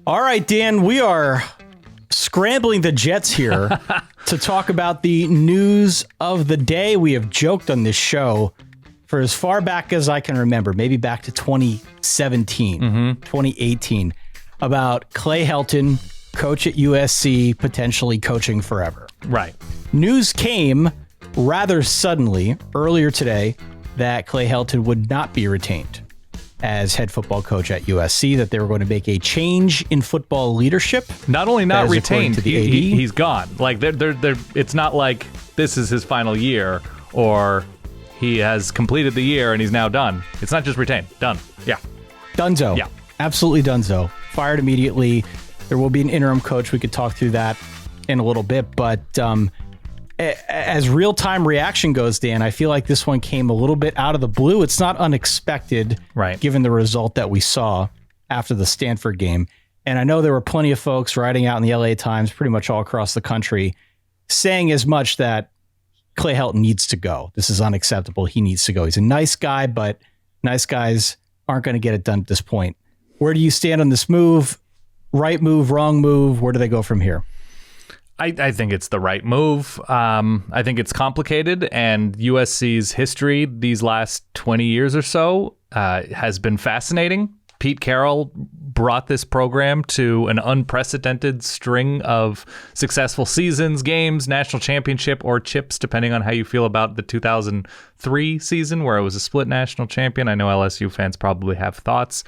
All right, Dan, we are scrambling the jets here to talk about the news of the day. We have joked on this show for as far back as I can remember, maybe back to 2017, 2018, about Clay Helton, coach at USC, potentially coaching forever. Right. News came rather suddenly earlier today that Clay Helton would not be retained as head football coach at USC, that they were going to make a change in football leadership. Not only not retained, to the AD. he's gone. Like they're it's not like this is his final year or he has completed the year and he's now done. It's not just retained. Done. Yeah. Dunzo. Yeah. Absolutely dunzo. Fired immediately. There will be an interim coach. We could talk through that in a little bit, but as real-time reaction goes, Dan, I feel like this one came a little bit out of the blue. It's not unexpected, right, given the result that we saw after the Stanford game. And I know there were plenty of folks writing out in the LA Times, pretty much all across the country, saying as much that Clay Helton needs to go. This is unacceptable. He needs to go. He's a nice guy, but nice guys aren't going to get it done at this point. Where do you stand on this move? Right move, wrong move? Where do they go from here? I think it's the right move. I think it's complicated, and USC's history these last 20 years or so has been fascinating. Pete Carroll brought this program to an unprecedented string of successful seasons, games, national championship, or chips, depending on how you feel about the 2003 season, where it was a split national champion. I know LSU fans probably have thoughts.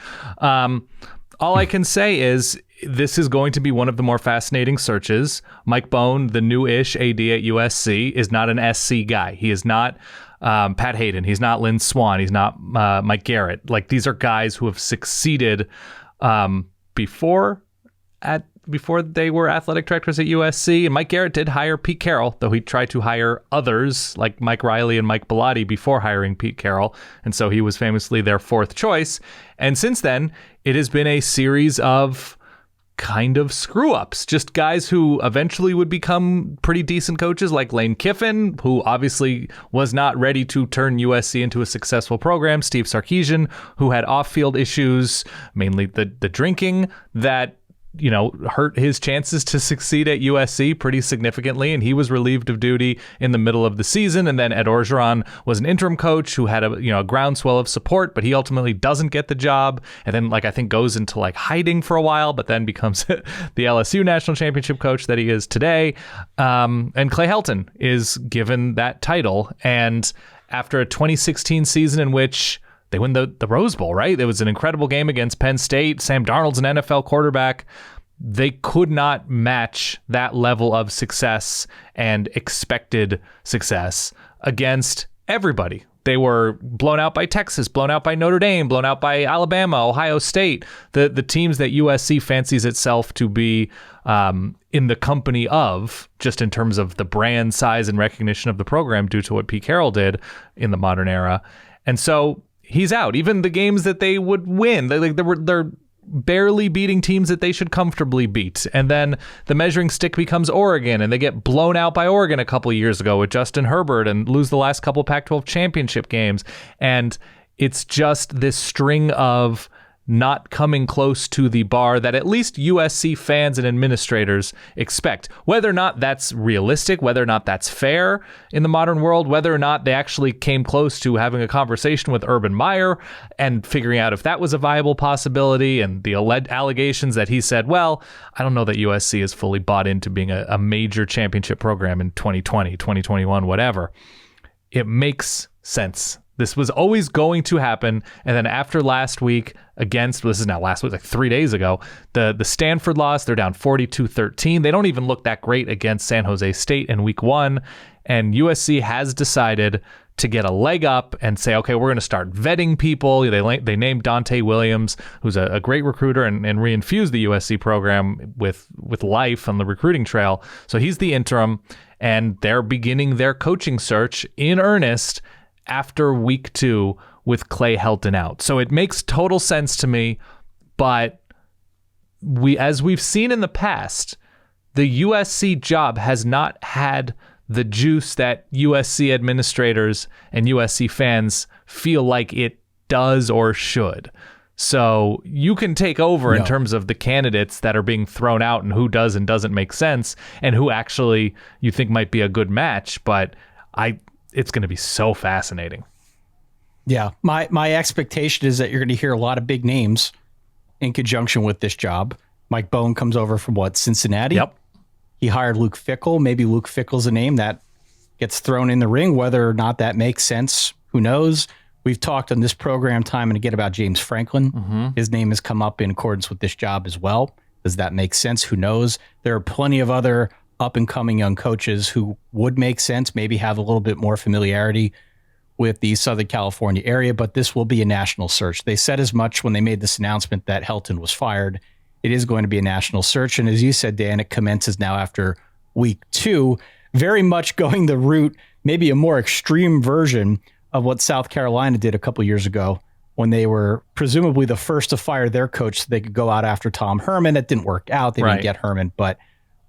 All I can say is this is going to be one of the more fascinating searches. Mike Bohn, the new-ish AD at USC, is not an SC guy. He is not Pat Hayden. He's not Lynn Swann. He's not Mike Garrett. Like, these are guys who have succeeded before they were athletic directors at USC. And Mike Garrett did hire Pete Carroll, though he tried to hire others like Mike Riley and Mike Bellotti before hiring Pete Carroll. And so he was famously their fourth choice. And since then, it has been a series of kind of screw-ups, just guys who eventually would become pretty decent coaches, like Lane Kiffin, who obviously was not ready to turn USC into a successful program. Steve Sarkesian, who had off-field issues, mainly the drinking, that hurt his chances to succeed at USC pretty significantly, and he was relieved of duty in the middle of the season. And then Ed Orgeron was an interim coach who had a groundswell of support, but he ultimately doesn't get the job, and then I think goes into hiding for a while, but then becomes the LSU national championship coach that he is today. And Clay Helton is given that title, and after a 2016 season in which they win the Rose Bowl, right? It was an incredible game against Penn State. Sam Darnold's an NFL quarterback. They could not match that level of success and expected success against everybody. They were blown out by Texas, blown out by Notre Dame, blown out by Alabama, Ohio State, the teams that USC fancies itself to be in the company of, just in terms of the brand size and recognition of the program due to what Pete Carroll did in the modern era. And so he's out. Even the games that they would win, they're barely beating teams that they should comfortably beat. And then the measuring stick becomes Oregon, and they get blown out by Oregon a couple of years ago with Justin Herbert and lose the last couple Pac-12 championship games. And it's just this string of not coming close to the bar that at least USC fans and administrators expect. Whether or not that's realistic, whether or not that's fair in the modern world, whether or not they actually came close to having a conversation with Urban Meyer and figuring out if that was a viable possibility, and the allegations that he said, well, I don't know that USC is fully bought into being a major championship program in 2020, 2021, whatever. It makes sense. This was always going to happen. And then after last week this is now last week, 3 days ago, the Stanford loss, they're down 42-13. They don't even look that great against San Jose State in week 1. And USC has decided to get a leg up and say, okay, we're going to start vetting people. They named Dante Williams, who's a great recruiter, and reinfused the USC program with life on the recruiting trail. So he's the interim, and they're beginning their coaching search in earnest after week 2 with Clay Helton out. So it makes total sense to me, but as we've seen in the past, the USC job has not had the juice that USC administrators and USC fans feel like it does or should. So you can take over in terms of the candidates that are being thrown out and who does and doesn't make sense and who actually you think might be a good match. But it's going to be so fascinating. Yeah. My expectation is that you're going to hear a lot of big names in conjunction with this job. Mike Bohn comes over from Cincinnati? Yep. He hired Luke Fickell. Maybe Luke Fickell's a name that gets thrown in the ring. Whether or not that makes sense, who knows? We've talked on this program time and again about James Franklin. Mm-hmm. His name has come up in accordance with this job as well. Does that make sense? Who knows? There are plenty of other up-and-coming young coaches who would make sense, maybe have a little bit more familiarity with the Southern California area, but this will be a national search. They said as much when they made this announcement that Helton was fired. It is going to be a national search. And as you said, Dan, it commences now after week 2, very much going the route, maybe a more extreme version of what South Carolina did a couple years ago when they were presumably the first to fire their coach so they could go out after Tom Herman. It didn't work out. They didn't get Herman. But,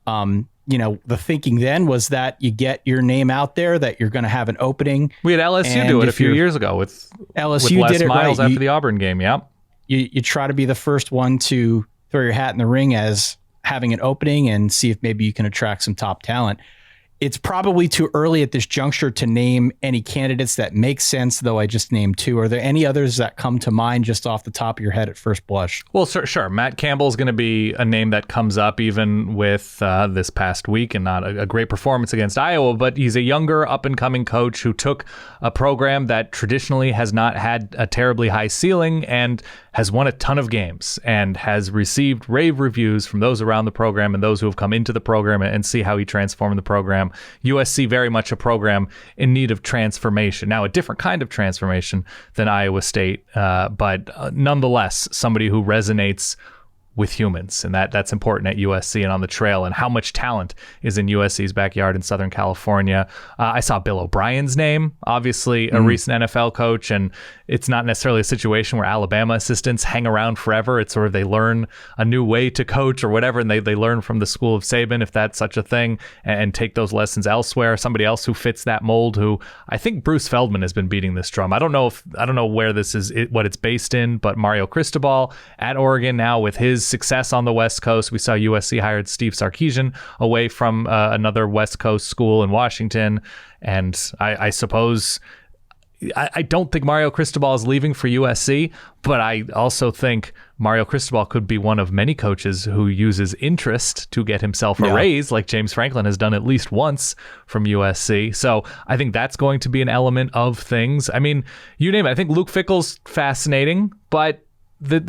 the thinking then was that you get your name out there, that you're going to have an opening. We had LSU do it a few years ago with LSU Les did it Miles right. after the Auburn game. Yep. You try to be the first one to throw your hat in the ring as having an opening and see if maybe you can attract some top talent. It's probably too early at this juncture to name any candidates that make sense, though I just named 2. Are there any others that come to mind just off the top of your head at first blush? Well, sure. Matt Campbell is going to be a name that comes up even with this past week and not a great performance against Iowa, but he's a younger up-and-coming coach who took a program that traditionally has not had a terribly high ceiling and has won a ton of games and has received rave reviews from those around the program and those who have come into the program and see how he transformed the program. USC very much a program in need of transformation. Now, a different kind of transformation than Iowa State, but nonetheless, somebody who resonates with humans, and that's important at USC and on the trail, and how much talent is in USC's backyard in Southern California. I saw Bill O'Brien's name, obviously a recent NFL coach, and it's not necessarily a situation where Alabama assistants hang around forever. It's sort of they learn a new way to coach or whatever, and they learn from the school of Saban, if that's such a thing, and take those lessons elsewhere. Somebody else who fits that mold, who I think Bruce Feldman has been beating this drum. I don't know where this is, what it's based in, but Mario Cristobal at Oregon now with his success on the West Coast. We saw USC hired Steve Sarkesian away from another West Coast school in Washington. And I suppose I don't think Mario Cristobal is leaving for USC, but I also think Mario Cristobal could be one of many coaches who uses interest to get himself a raise, like James Franklin has done at least once from USC. So I think that's going to be an element of things. I mean, you name it. I think Luke Fickell's fascinating, but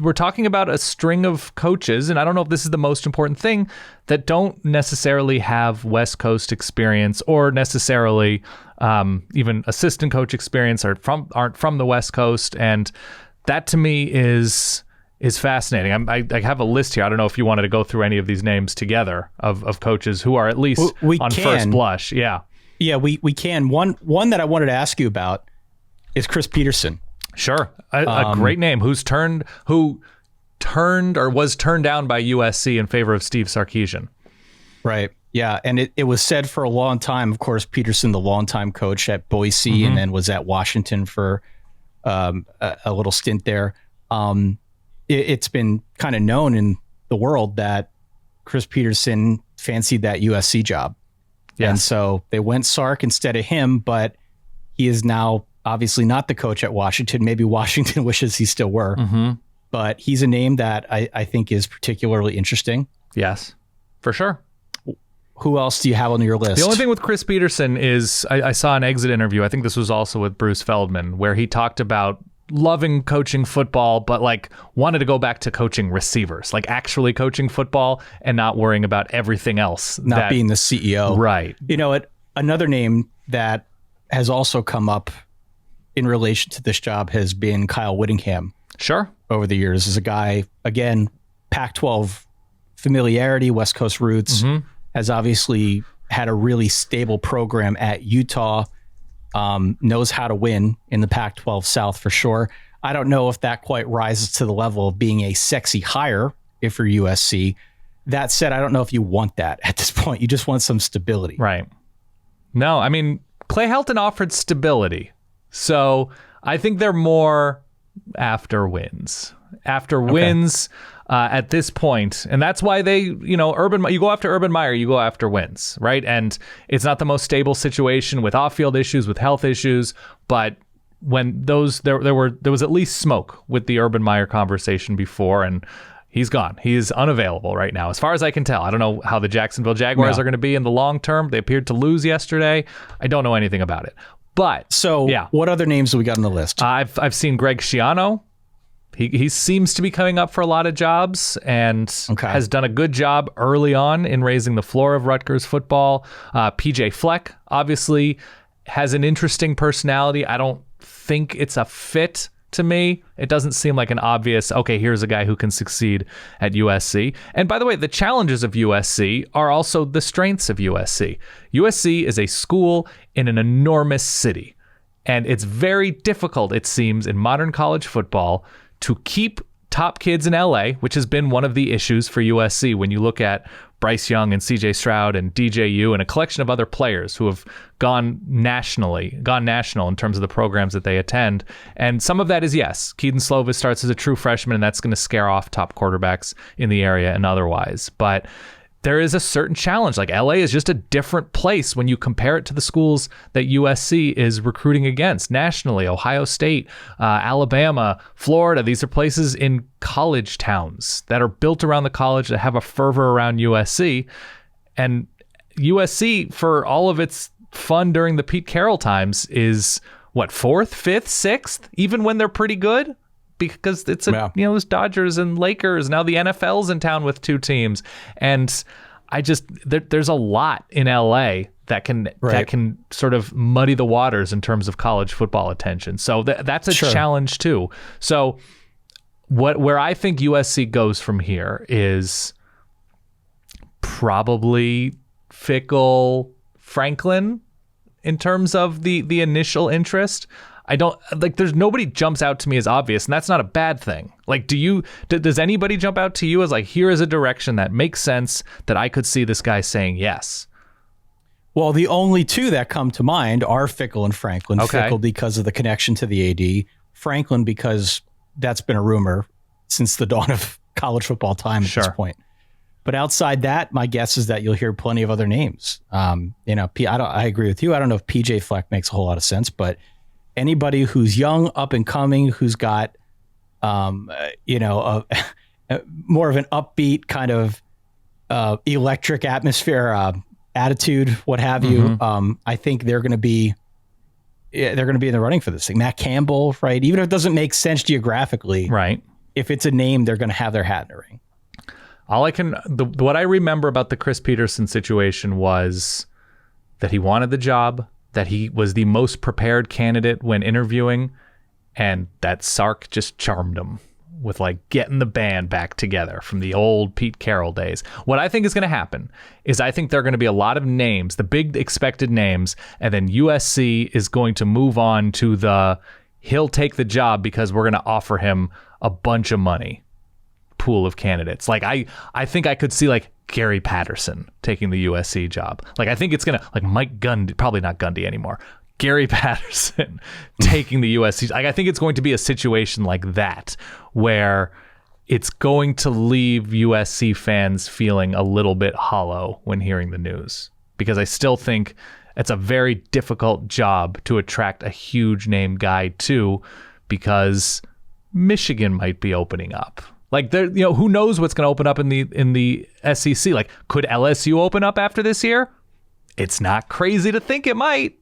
we're talking about a string of coaches, and I don't know if this is the most important thing, that don't necessarily have West Coast experience or necessarily even assistant coach experience or aren't from the West Coast. And that to me is fascinating. I have a list here. I don't know if you wanted to go through any of these names together of coaches who are at least first blush. Yeah, we can. One that I wanted to ask you about is Chris Peterson. Sure. A great name who was turned down by USC in favor of Steve Sarkesian. Right. Yeah. And it was said for a long time, of course, Peterson, the longtime coach at Boise, and then was at Washington for a little stint there. It's been kind of known in the world that Chris Peterson fancied that USC job. Yes. And so they went Sark instead of him, but he is now obviously not the coach at Washington. Maybe Washington wishes he still were, but he's a name that I think is particularly interesting. Yes, for sure. Who else do you have on your list? The only thing with Chris Peterson is I saw an exit interview. I think this was also with Bruce Feldman, where he talked about loving coaching football, but like wanted to go back to coaching receivers, like actually coaching football and not worrying about everything else. Not being the CEO. Right. You know, another name that has also come up in relation to this job has been Kyle Whittingham. Sure. Over the years, as a guy, again, Pac-12 familiarity, West Coast roots, has obviously had a really stable program at Utah, knows how to win in the Pac-12 South for sure. I don't know if that quite rises to the level of being a sexy hire if you're USC. That said, I don't know if you want that at this point. You just want some stability. Right. No, I mean, Clay Helton offered stability. So I think they're more after wins. after wins at this point. And that's why they, you go after Urban Meyer, you go after wins, right? And it's not the most stable situation with off-field issues, with health issues, but when there was at least smoke with the Urban Meyer conversation before, and he's gone. He is unavailable right now, as far as I can tell. I don't know how the Jacksonville Jaguars are going to be in the long term. They appeared to lose yesterday. I don't know anything about it. But what other names do we got on the list? I've seen Greg Schiano. He seems to be coming up for a lot of jobs and has done a good job early on in raising the floor of Rutgers football. PJ Fleck obviously has an interesting personality. I don't think it's a fit to me. It doesn't seem like an obvious, here's a guy who can succeed at USC. And by the way, the challenges of USC are also the strengths of USC. USC is a school in an enormous city, and it's very difficult, it seems, in modern college football to keep top kids in LA, which has been one of the issues for USC when you look at Bryce Young and CJ Stroud and DJU and a collection of other players who have gone national in terms of the programs that they attend. And some of that is, yes, Keaton Slovis starts as a true freshman, and that's going to scare off top quarterbacks in the area and otherwise. But there is a certain challenge. Like, LA is just a different place when you compare it to the schools that USC is recruiting against nationally. Ohio State, Alabama, Florida. These are places in college towns that are built around the college that have a fervor around USC. And USC, for all of its fun during the Pete Carroll times, is what, 4th, 5th, 6th, even when they're pretty good? Because it's those Dodgers and Lakers. Now the NFL's in town with 2 teams, and there's a lot in LA that can sort of muddy the waters in terms of college football attention. So that's a challenge too. So where I think USC goes from here is probably Fickell, Franklin in terms of the initial interest. I don't there's nobody jumps out to me as obvious, and that's not a bad thing. Like, does anybody jump out to you as like, here is a direction that makes sense that I could see this guy saying yes? Well, the only 2 that come to mind are Fickell and Franklin. Okay. Fickell because of the connection to the AD, Franklin because that's been a rumor since the dawn of college football time at this point. But outside that, my guess is that you'll hear plenty of other names. I agree with you. I don't know if PJ Fleck makes a whole lot of sense, but anybody who's young, up and coming, who's got, more of an upbeat kind of electric atmosphere, attitude, what have you. I think they're going to be in the running for this thing. Matt Campbell, right? Even if it doesn't make sense geographically, right? If it's a name, they're going to have their hat in the ring. What I remember about the Chris Peterson situation was that he wanted the job, that he was the most prepared candidate when interviewing, and that Sark just charmed him with like getting the band back together from the old Pete Carroll days. What I think is going to happen is I think there are going to be a lot of names, the big expected names, and then USC is going to move on to he'll take the job because we're going to offer him a bunch of money pool of candidates. Like I think I could see like Gary Patterson taking the USC job. Like, I think it's going to, like, Mike Gundy, probably not Gundy anymore, Gary Patterson taking the USC. Like, I think it's going to be a situation like that where it's going to leave USC fans feeling a little bit hollow when hearing the news, because I still think it's a very difficult job to attract a huge name guy to, because Michigan might be opening up. Like, there, who knows what's going to open up in the SEC? Like, could LSU open up after this year? It's not crazy to think it might.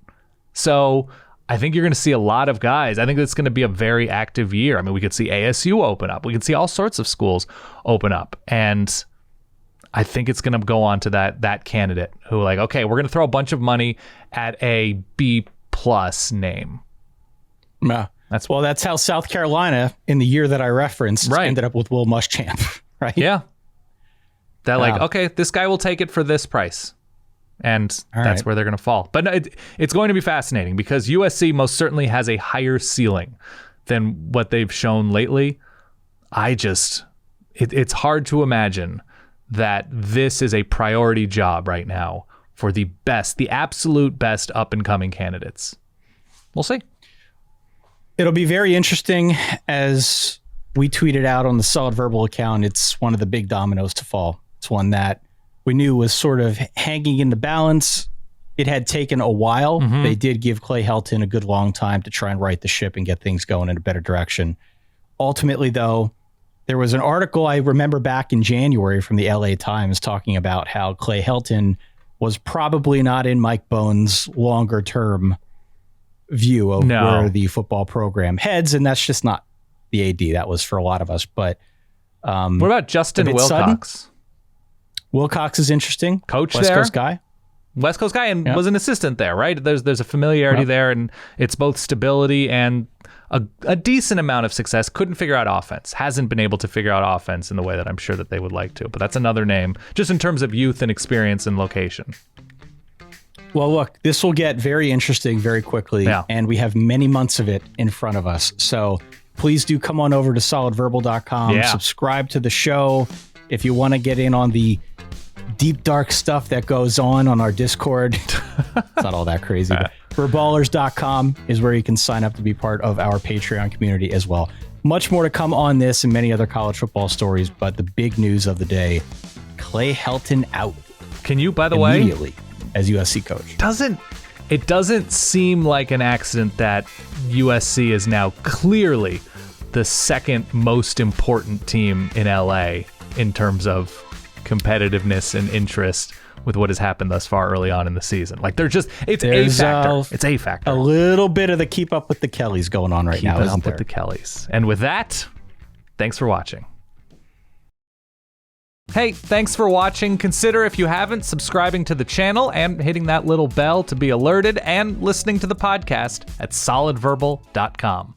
So I think you're going to see a lot of guys. I think it's going to be a very active year. I mean, we could see ASU open up. We could see all sorts of schools open up. And I think it's going to go on to that candidate who, like, okay, we're going to throw a bunch of money at a B+ name. Yeah. That's how South Carolina, in the year that I referenced, ended up with Will Muschamp, right? Yeah. Like, okay, this guy will take it for this price. And that's where they're going to fall. But no, it's going to be fascinating, because USC most certainly has a higher ceiling than what they've shown lately. It's hard to imagine that this is a priority job right now for the absolute best up-and-coming candidates. We'll see. It'll be very interesting as we tweeted out on the Solid Verbal account, it's one of the big dominoes to fall. It's one that we knew was sort of hanging in the balance. It had taken a while. Mm-hmm. They did give Clay Helton a good long time to try and right the ship and get things going in a better direction. Ultimately, though, there was an article I remember back in January from the LA Times talking about how Clay Helton was probably not in Mike Bohn's longer term view of where the football program heads, and that's just not the AD. That was for a lot of us. But what about Justin Wilcox? Sudden. Wilcox is interesting. Coach West there. Coast guy. West Coast guy, and was an assistant there, right? There's a familiarity there, and it's both stability and a decent amount of success. Couldn't figure out offense. Hasn't been able to figure out offense in the way that I'm sure that they would like to. But that's another name, just in terms of youth and experience and location. Well, look, this will get very interesting very quickly, and we have many months of it in front of us. So please do come on over to solidverbal.com, subscribe to the show. If you want to get in on the deep, dark stuff that goes on our Discord, it's not all that crazy. But Verballers.com is where you can sign up to be part of our Patreon community as well. Much more to come on this and many other college football stories, but the big news of the day, Clay Helton out. Can you, by the way, immediately as USC coach. It doesn't seem like an accident that USC is now clearly the second most important team in LA in terms of competitiveness and interest with what has happened thus far early on in the season. Like it's a factor. It's a factor. A little bit of the keep up with the Kellys going on right now, isn't there? Keep up with the Kellys. And with that, thanks for watching. Hey, thanks for watching. Consider, if you haven't, subscribing to the channel and hitting that little bell to be alerted, and listening to the podcast at solidverbal.com.